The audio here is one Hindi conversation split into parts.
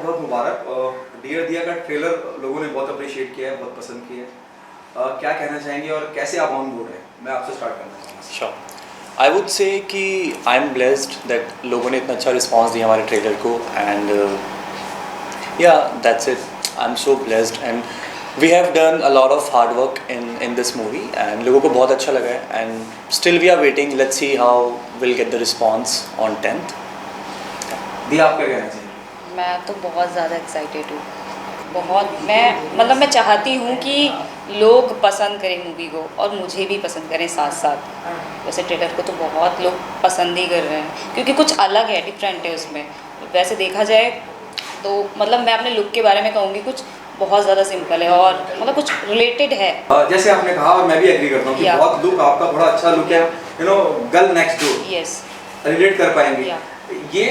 बहुत बहुत मुबारक। डियर दिया का ट्रेलर लोगों ने बहुत अप्रिशिएट किया है, बहुत पसंद किया है। क्या कहना चाहेंगे और कैसे आप ऑन बोर्ड हैं? मैं आपसे स्टार्ट करना चाहूँगा। श्योर। आई वुड से कि आई एम ब्लेस्ड दैट लोगों ने इतना अच्छा रिस्पांस दिया हमारे ट्रेलर को एंड या that's it. I am so blessed and we have done a lot of hard work in this movie and लोगों को बहुत अच्छा लगा है and still we are waiting, let's see how will get the response on 10th। दिया, आप क्या कहना चाहेंगे? मैं तो बहुत ज़्यादा एक्साइटेड हूँ। बहुत मैं चाहती हूँ कि लोग पसंद करें मूवी को और मुझे भी पसंद करें साथ साथ। वैसे ट्रेलर को तो बहुत लोग पसंद ही कर रहे हैं क्योंकि कुछ अलग है, डिफरेंट है उसमें। वैसे देखा जाए तो मैं अपने लुक के बारे में कहूँगी, कुछ बहुत ज़्यादा सिंपल है और कुछ रिलेटेड है। जैसे आपने कहा और मैं भी एग्री करता हूँ कि बहुत लुक आपका बड़ा अच्छा लुक है, girl next door. Yes, relate कर पाएंगे। ये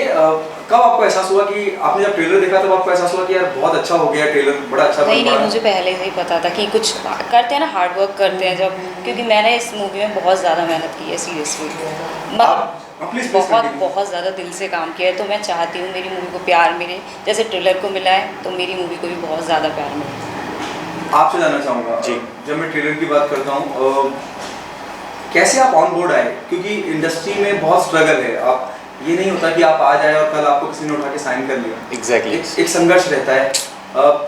कब आपको एहसास हुआ कि आपने जब ट्रेलर देखा तब आपको एहसास हुआ कि यार बहुत अच्छा हो गया ट्रेलर, बड़ा अच्छा बन नहीं, मुझे पहले से ही पता था कि कुछ करते हैं ना, हार्ड वर्क करते हैं जब, क्योंकि मैंने इस मूवी में बहुत ज़्यादा मेहनत की है सीरियसली। बहुत ज़्यादा दिल से काम किया है, तो मैं चाहती हूँ मेरी मूवी को प्यार मिले जैसे ट्रेलर को मिला है, तो मेरी मूवी को भी बहुत ज़्यादा प्यार मिले। आपसे जानना चाहूँगा जी, जब मैं ट्रेलर की बात करता हूँ, कैसे आप ऑन बोर्ड आए? क्योंकि इंडस्ट्री में बहुत स्ट्रगल है। आप ये नहीं होता कि आप आ जाए और कल आपको किसी ने उठा के साइन कर लिया। एग्जैक्टली एक संघर्ष रहता है।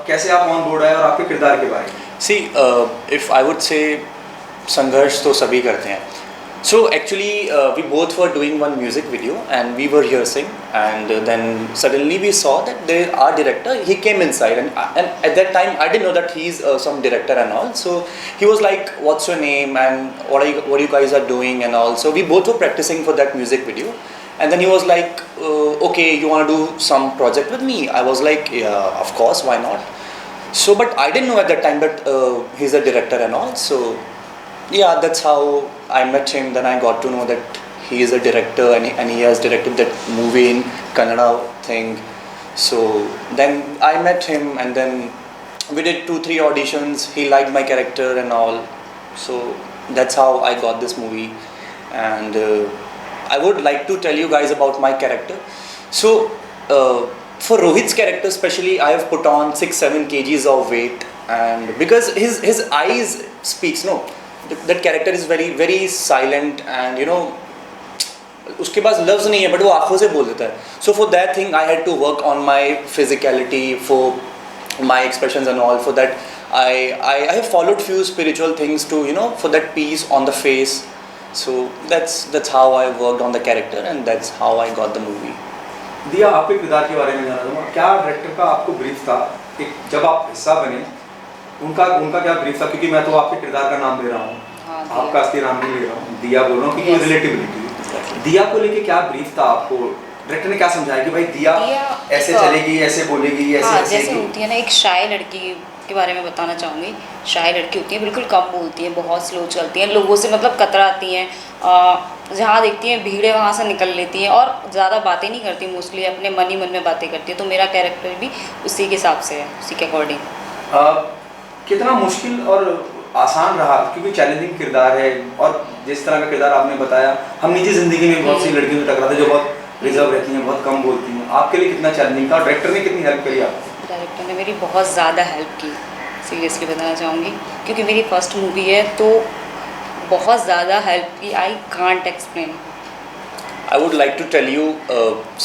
कैसे आप ऑन बोर्ड आए और आपके किरदार के बारे में? सी इफ़ आई वुड से संघर्ष तो सभी करते हैं। So actually we both were doing one music video and we were rehearsing and then suddenly we saw that our director, he came inside and at that time I didn't know that he's some director and all. So he was like, what's your name and what you guys are doing and all. So we both were practicing for that music video and then he was like, okay, you want to do some project with me? I was like, yeah, of course, why not? So but I didn't know at that time that he's a director and all. So yeah, that's how I met him. Then I got to know that he is a director and he has directed that movie in Kannada thing. So then I met him and then we did 2-3 auditions. He liked my character and all. So that's how I got this movie. And I would like to tell you guys about my character. So for Rohit's character especially, I have put on 6-7 kgs of weight, and because his eyes speaks, no, that character is very very silent and उसके पास लफ्ज़ नहीं है बट वो आँखों से बोल देता है. So for that thing I had to work on my physicality, for my expressions and all. For that I have followed few spiritual things to for that peace on the face. So that's how I worked on the character and that's how I got the movie. दिया, आपके किरदार के बारे में जानना चाहूँगा। क्या डायरेक्टर का आपको ब्रीफ था कि जब आप हिस्सा बने, उनका क्या ब्रीफ था? क्योंकि मैं तो आपके किरदार का नाम ले रहा हूँ, आपका असली नाम नहीं ले रहा हूँ, दिया बोल रहा हूँ क्योंकि रिलेटिविटी। दिया को लेके क्या ब्रीफ था आपको? डायरेक्टर ने क्या समझाया कि भाई दिया ऐसे चलेगी, ऐसे बोलेगी, ऐसे जैसे होती है ना, एक शाय लड़की के बारे में बताना चाहूँगी। शाय लड़की होती है, बिल्कुल कम बोलती है, बहुत स्लो चलती हैं, लोगों से कतराती हैं, जहाँ देखती हैं भीड़े वहाँ से निकल लेती हैं और ज़्यादा बातें नहीं करती, मोस्टली अपने मन ही मन में बातें करती है। तो मेरा कैरेक्टर भी उसी के हिसाब से है, उसी के अकॉर्डिंग। कितना मुश्किल और आसान रहा? क्योंकि चैलेंजिंग किरदार है और जिस तरह का किरदार आपने बताया, हम निजी ज़िंदगी में बहुत सी लड़कियों से टकराते जो बहुत रिजर्व रहती हैं, बहुत कम बोलती हैं। आपके लिए कितना चैलेंजिंग था? डायरेक्टर ने कितनी हेल्प करी आपको? डायरेक्टर ने मेरी बहुत ज़्यादा हेल्प की, सीरियसली बताना चाहूँगी, क्योंकि मेरी फर्स्ट मूवी है तो बहुत ज़्यादा हेल्प की। I can't explain. I would like to tell you,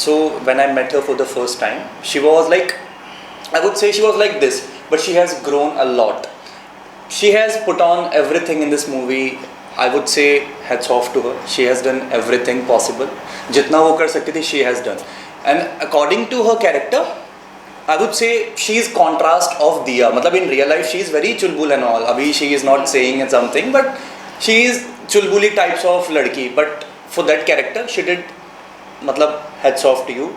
so when I met her for the first time, she was like, I would say she was like this, but she has grown a lot. She has put on everything in this movie. I would say hats off to her. She has done everything possible. जितना वो कर सकती थी, she has done. And according to her character, I would say she is contrast of Diya. मतलब in real life she is very Chulbul and all. अभी she is not saying something, but she is Chulbuli types of लड़की. But for that character, she did, मतलब hats off to you.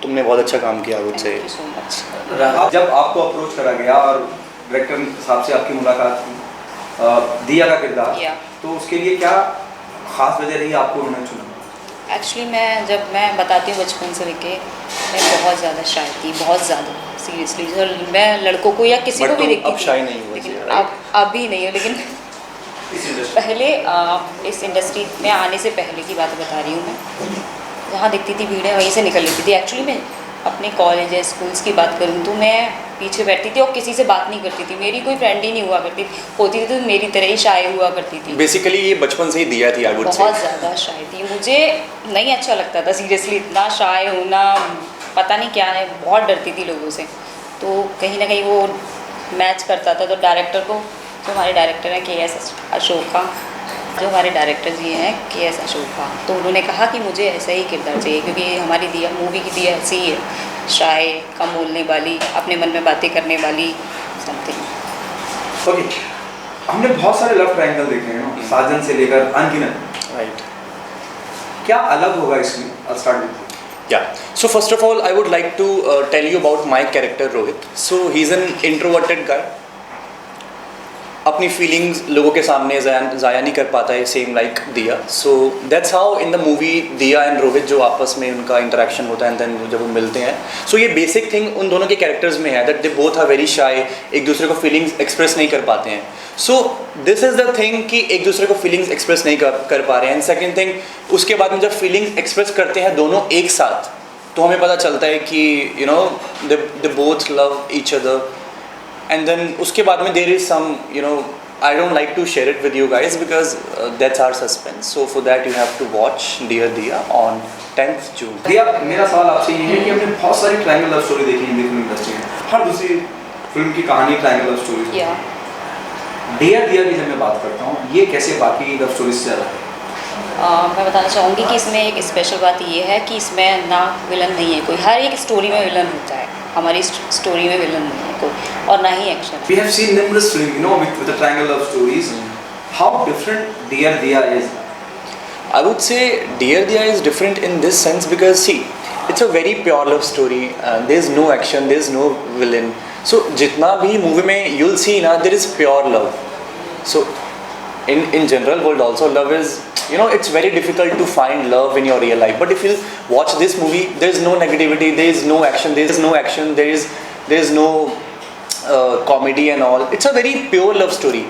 तुमने बहुत अच्छा काम किया, I would say. Thank you so much. जब आपको अप्रोच करा गया और डायरेक्टर के साहब से आपकी मुलाकात हुई, दिया का किरदार, तो उसके लिए क्या खास वजह रही आपको उन्होंने चुना? एक्चुअली मैं बताती हूँ, बचपन से लेके मैं बहुत ज़्यादा शाय थी, बहुत ज़्यादा सीरियसली। मैं लड़कों को या किसी को भी देखती थी, शाय नहीं हुआ, लेकिन अभी नहीं है। लेकिन पहले इस इंडस्ट्री में आने से पहले की बात बता रही हूँ मैं, जहाँ दिखती थी भीड़ें वहीं से निकल लेती थी। एक्चुअली मैं अपने कॉलेज या स्कूल्स की बात करूँ तो मैं पीछे बैठती थी और किसी से बात नहीं करती थी, मेरी कोई फ्रेंड ही नहीं हुआ करती, होती थी तो मेरी तरह ही शाय हुआ करती थी। बेसिकली ये बचपन से ही दिया थी, आई वुड से। बहुत ज़्यादा शाय थी, मुझे नहीं अच्छा लगता था सीरियसली, इतना शाय होना, पता नहीं क्या है, बहुत डरती थी लोगों से। तो कहीं ना कहीं वो मैच करता था, तो डायरेक्टर को, जो हमारे डायरेक्टर हैं KS अशोका, जो हमारे डायरेक्टर जी हैं KS अशोका, तो उन्होंने कहा कि मुझे ऐसा ही किरदार चाहिए, क्योंकि हमारी दिया मूवी की दिया ऐसी ही है, शाय, कम बोलने वाली, अपने मन में बातें करने वाली, समथिंग। ओके, हमने बहुत सारे लव ट्रायंगल देखे हैं ना, साजन से लेकर अनगिनत। राइट। क्या अलग होगा इसमें? I'll start with you. Yeah. So first of all, I would like to tell you about my character Rohit. So he's an introverted guy. अपनी फीलिंग्स लोगों के सामने ज़ाया नहीं कर पाता है, सेम लाइक दिया. So that's how in the movie दिया एंड रोहित जो आपस में उनका इंटरेक्शन होता है, एंड देन जब वो मिलते हैं, सो ये बेसिक थिंग उन दोनों के कैरेक्टर्स में है, that they both are very shy, एक दूसरे को फीलिंग्स एक्सप्रेस नहीं कर पाते हैं. So this is the thing कि एक दूसरे को फीलिंग्स एक्सप्रेस नहीं कर पा रहे हैं. एंड सेकेंड थिंग, उसके बाद में जब फीलिंग्स एक्सप्रेस करते हैं दोनों एक साथ, तो हमें पता चलता है कि you know they both love each other. And then उसके बाद में there is some, you know, I don't like to share it with you guys because that's our suspense. So for that you have to watch Dear Diya on 10th June. दिया, मेरा सवाल आपसे ये है कि हमने बहुत सारी ट्रायंगल लव स्टोरी देखी हिंदी फिल्म इंडस्ट्री में, हर दूसरी फिल्म की कहानी ट्रायंगल लव स्टोरी. डियर दिया की जब मैं बात करता हूँ, ये कैसे बाकी लव स्टोरी से ज़्यादा है? मैं बताना चाहूँगी कि इसमें एक स्पेशल बात ये है कि इसमें ना विलन नहीं है कोई, हर एक स्टोरी में विलन होता है, हमारी स्टोरी में विलन नहीं है कोई, और ना ही action. We have seen numerous films, you know, with the triangle love stories. How different Dear Diya is? I would say Dear Diya is different in this sense because see, it's a very pure love story. There's no action, there's no villain. So जितना भी मूवी में you'll see ना, there is pure love. So in general world also, love is, you know, it's very difficult to find love in your real life, but if you watch this movie, there is no negativity, there is no action, there is no comedy and all. It's a very pure love story,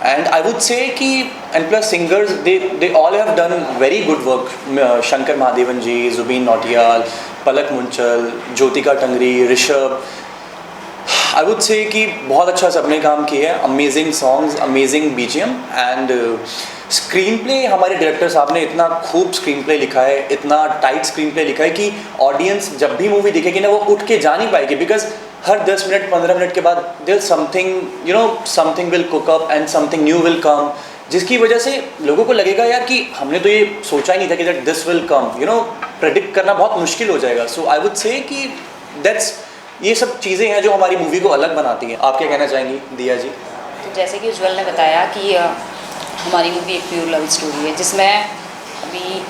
and I would say ki, and plus singers, they all have done very good work. Shankar Mahadevan ji, Zubeen Nautiyal, Palak Munchal, Jyotika Tangri, Rishabh. I would say कि बहुत अच्छा सबने काम किया है. Amazing songs, amazing BGM, and screen play हमारे डायरेक्टर साहब ने इतना खूब स्क्रीन प्ले लिखा है, इतना टाइट स्क्रीन प्ले लिखा है कि ऑडियंस जब भी मूवी देखेगी ना, वो उठ के जा नहीं पाएगी, बिकॉज हर 10 मिनट 15 मिनट के बाद there something, you know, something will cook up and something new will come, जिसकी वजह से लोगों को लगेगा यार कि हमने तो ये सोचा ही नहीं था कि that this will come, you know, predict करना बहुत मुश्किल हो जाएगा. सो आई वुड से कि दैट्स, ये सब चीज़ें हैं जो हमारी मूवी को अलग बनाती हैं. आप क्या कहना चाहेंगी दिया जी? तो जैसे कि उज्ज्वल ने बताया कि हमारी मूवी एक प्योर लव स्टोरी है, जिसमें अभी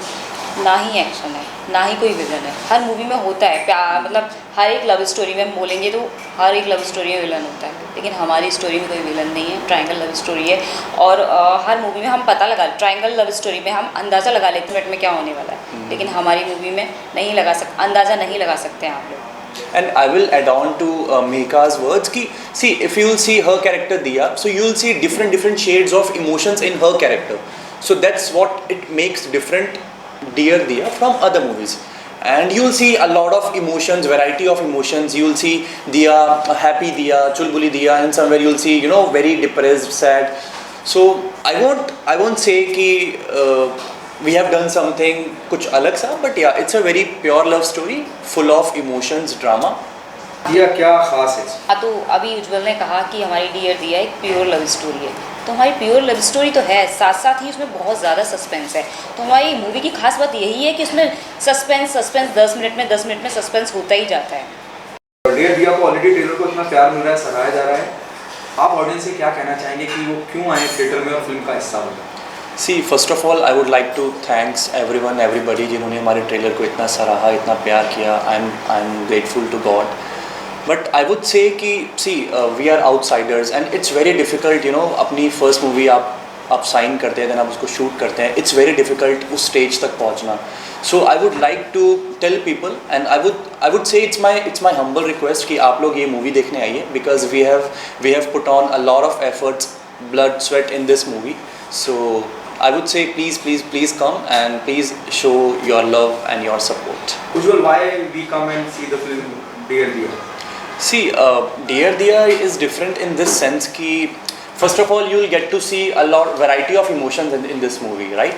ना ही एक्शन है, ना ही कोई विलन है. हर मूवी में होता है प्यार, मतलब हर एक लव स्टोरी में हम बोलेंगे तो हर एक लव स्टोरी में विलन होता है, लेकिन हमारी स्टोरी में कोई विलन नहीं है, ट्रायंगल लव स्टोरी है. और हर मूवी में हम पता लगा, ट्रायंगल लव स्टोरी में हम अंदाज़ा लगा लेते हैं मिनट में क्या होने वाला है, लेकिन हमारी मूवी में नहीं लगा अंदाज़ा नहीं लगा सकते हैं आप लोग. And I will add on to Mehka's words ki, see, if you will see her character Diya, so you will see different shades of emotions in her character. So that's what it makes different Dear Diya from other movies. And you will see a lot of emotions, variety of emotions. You will see Diya, happy Diya, chulbuli Diya, and somewhere you will see, you know, very depressed, sad. So I won't say ki we have done something कुछ अलग सा, but yeah, it's a very pure love story full of emotions, drama. दिया क्या खास है? हाँ, तो अभी उज्ज्वल ने कहा कि हमारी डियर दिया एक प्योर लव स्टोरी है, तो हमारी प्योर लव स्टोरी तो है, साथ साथ ही उसमें बहुत ज़्यादा सस्पेंस है. तो हमारी मूवी की खास बात यही है कि उसमें सस्पेंस 10 मिनट में सस्पेंस होता ही जाता है. डियर दिया को ऑलरेडी ट्रेलर को इतना प्यार मिल रहा है, सराहा जा रहा है, आप ऑडियंस से क्या कहना चाहेंगे कि वो क्यों आए थिएटर में और फिल्म का हिस्सा बने? See, first of all, I would like to thanks everyone, everybody जिन्होंने हमारे ट्रेलर को इतना सराहा, इतना प्यार किया. I'm grateful to God. But I would say कि see, we are outsiders and it's very difficult, you know, अपनी first movie आप साइन करते हैं, then आप उसको शूट करते हैं. It's very difficult उस स्टेज तक पहुंचना. So I would like to tell people, and I would say it's my humble request कि आप लोग ये मूवी देखने आइए, because we have put on a lot of efforts, blood, sweat in this movie. So I would say please come and please show your love and your support. Ujjwal, why we come and see the film Dear Diya? See, Dear Diya is different in this sense कि first of all you'll get to see a lot variety of emotions in this movie, right?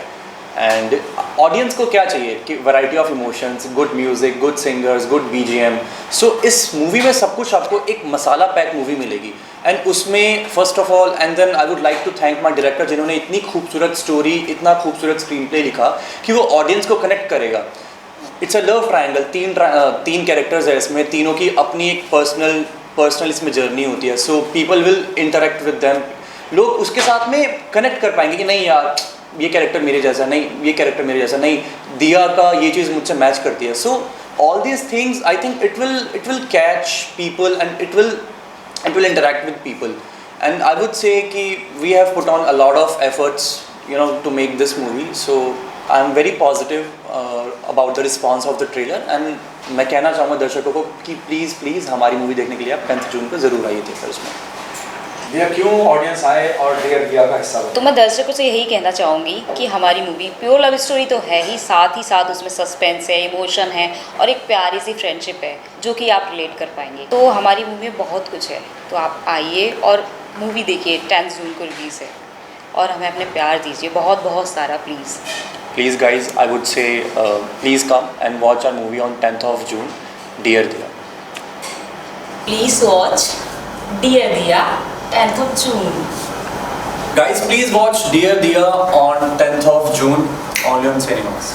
And audience को क्या चाहिए कि variety of emotions, good music, good singers, good BGM. So इस movie में सब कुछ आपको एक मसाला पैक मूवी मिलेगी. एंड उसमें first of all and then I would like to thank my director जिन्होंने इतनी खूबसूरत स्टोरी, इतना खूबसूरत स्क्रीन प्ले लिखा कि वो ऑडियंस को कनेक्ट करेगा. It's a love triangle. तीन कैरेक्टर्स है इसमें, तीनों की अपनी एक पर्सनल इसमें जर्नी होती है. So people will interact with them. लोग उसके साथ में कनेक्ट कर पाएंगे कि नहीं यार ये कैरेक्टर मेरे जैसा, नहीं ये कैरेक्टर मेरे जैसा, नहीं दिया का ये चीज़ मुझसे मैच करती है. So all these things I think it will catch people and it will interact with people. And I would say कि we have put on a lot of efforts, to make this movie. So I'm very positive about the response of the trailer. And मैं कहना चाहूँगा दर्शकों को कि प्लीज़ हमारी मूवी देखने के लिए आप 10 जून को ज़रूर आइए थिएटर्स में. भैया क्यों ऑडियंस आए और Dear Diya का हिस्सा बने? तो मैं दर्शकों से यही कहना चाहूँगी कि हमारी मूवी प्योर लव स्टोरी तो है ही साथ उसमें सस्पेंस है, इमोशन है और एक प्यारी सी फ्रेंडशिप है जो कि आप रिलेट कर पाएंगे. तो हमारी मूवी में बहुत कुछ है. तो आप आइए और मूवी देखिए. 10 जून को रिलीज़ है और हमें अपने प्यार दीजिए बहुत सारा please. Please guys, I would say please come and watch our movie on 10th of June, Dear Diya. Please watch Dear Diya 10th of June. Guys, please watch Dear Diya on 10th of June only on cinemas.